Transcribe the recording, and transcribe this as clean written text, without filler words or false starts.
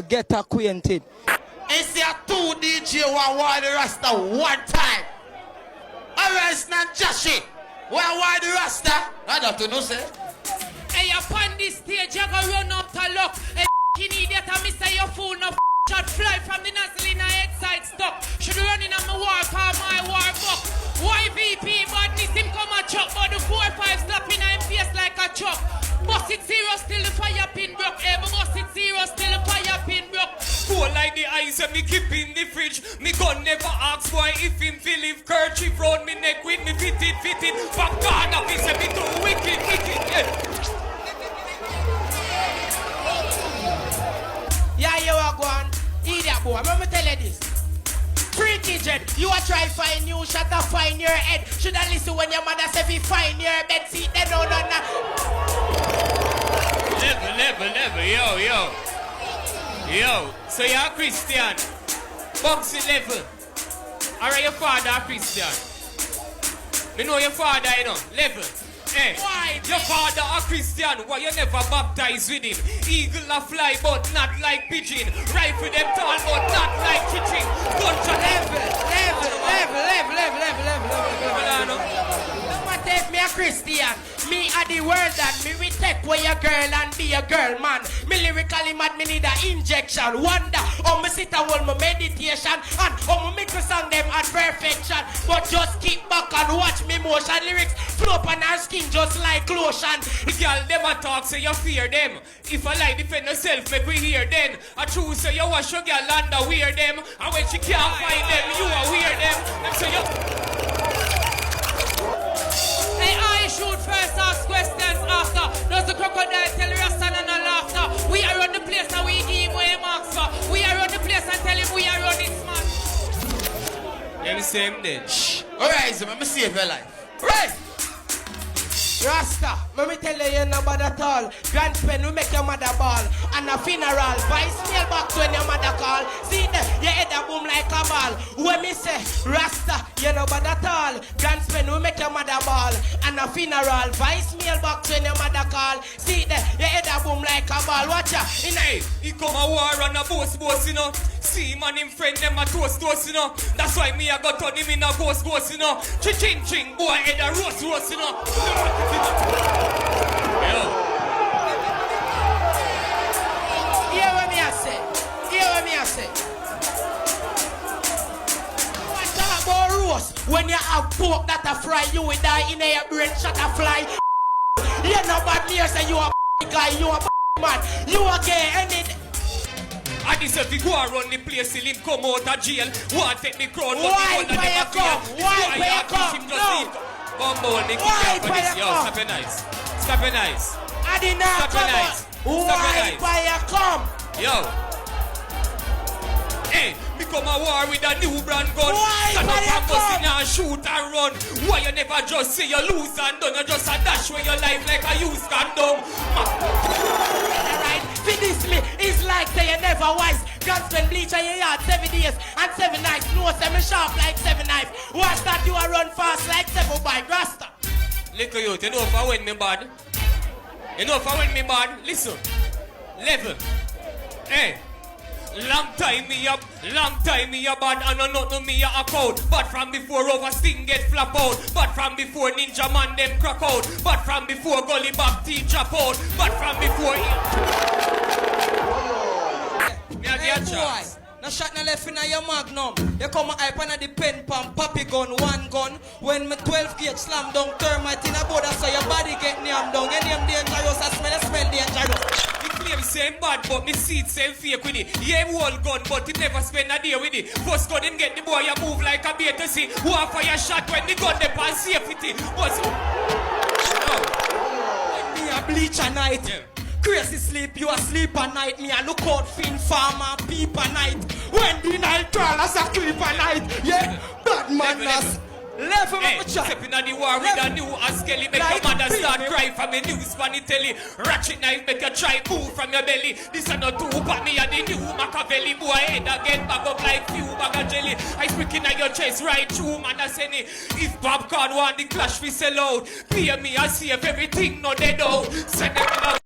Get acquainted. It's your two DJ who are the Rasta one time. Alright, now Jashii. Where are the Rasta? I don't know, sir. Hey, upon this stage, you go run up to luck. Hey, idiot, I miss your fool, no shot fly from the nozzle in a head side stop. Should run in on my war car, my war buck. YVP, badness, him come a chop, but the 4-5 slap in him face like a chop. Bust it zero, still the fire pin broke. Hey, bust it zero, still the fire pin broke. Cool like the ice and me keep in the fridge. Me gun never ask why if him feel if kerchief round me neck with me fitted. From Ghana, me say me too wicked, Yeah, you are going. Idiot boy, let me tell you this. Freaky jet, you are try find you, shut up, find your head. Should I listen when your mother say, find your bed seat, then no. Level, yo, so you're a Christian. Bunx level. Alright, your father a Christian. Me know your father, you know, level. Hey, why? Your father a Christian, why you never baptized with him? Eagle a fly, but not like pigeon. Rifle them tall, but not like kitchen. Gunshot Level. Don't take me a Christian. Me a the world that me we take away a girl and be a girl, man. Me lyrically mad, me need a injection. Wonder how me sit and hold my meditation and how me make me song them at perfection. But just keep back and watch me motion. Lyrics flow up on her skin just like lotion. The girl them a talk, so you fear them. If I like defend yourself, make we hear then. I true, so you wash your girl under wear them. And when she can't find them, you are wear them. Them so you... Hey, I shoot first, ask questions after. Does the crocodile tell Rasta and no laughter? We are on the place and we give him away marks for. We are on the place and tell him we are on this man. You understand then? Shh. Alright, so let me save your life. Right. Rasta, let me tell you no bad at all. Grand pen will make your mother ball. And a funeral, vice mailbox when your mother call. See there, your head a boom like a ball. When me say, Rasta, you no bad at all. Grand pen will make your mother ball. And a funeral, vice mailbox when your mother call. See there, your head a boom like a ball. Watch ya. Hey, he come a war and a boast, you know. See man him friend them a toast, you know. That's why me a got turn him in a ghost, you know. Ching, boy head a roast, you know. Yo. Hear what me I say. What talk about roast? When you have pork that a fry, you will die in your brain, shut a fly. You know bad me say you a guy, you a man, you a gay, and I deserve to go and run the place till him come out of jail. Want take the crown, but why the one you come? Why you come? No. Bumble, they keep Why for this. Yo, stop it nice. I did not Stop it come. nice. Why you come? Yo. Hey, me come a war with a new brand gun. Why Stand up you and bust come? in and shoot and run. Why you never just say you lose and done? You just a dash with your life like a used condom. Alright, for this me, it's like say you never wise. God spend bleach on your yard 7 days and 7 nights. No, say me sharp like 7 knives. Watch that you a run fast like 7 by Rasta. Little youth, you know if I win me bad. Listen. Level. Hey. Long time me a bad and no nothing me a code. But from before over sting get flap out. But from before ninja man them crack out. But from before gully back tea drop out. But from before Hey boy, no shot no left in your magnum. You come a hype on the pen pump, poppy gun, one gun. When me 12 gauge slam down, termite in a border so your body get nyam down. Your name dangerous, I smell dangerous. he claim same bad but me see it same fake with it. Yeah, whole gun but he never spend a day with it. First gun him get the boy you move like a bait to see. One fire shot when the gun them on safety. But Me a bleach a night. Yeah. Crazy sleep, you asleep at night. Me a look out fin farmer, peep at night. When the night crawlers a creep at night. Yeah, bad madness. Level hey, up a chat. stepping on the war with a new Askelly. Make Like your mother start baby. cry from the news funny telly. Ratchet knife make you try move from your belly. This are not two but me and the new Machiavelli. Boy head again bag up like few bag of jelly. I speaking at your chest right through man I send it. If popcorn want the clash we sell out. Pay me I save everything no dead out. Send them out.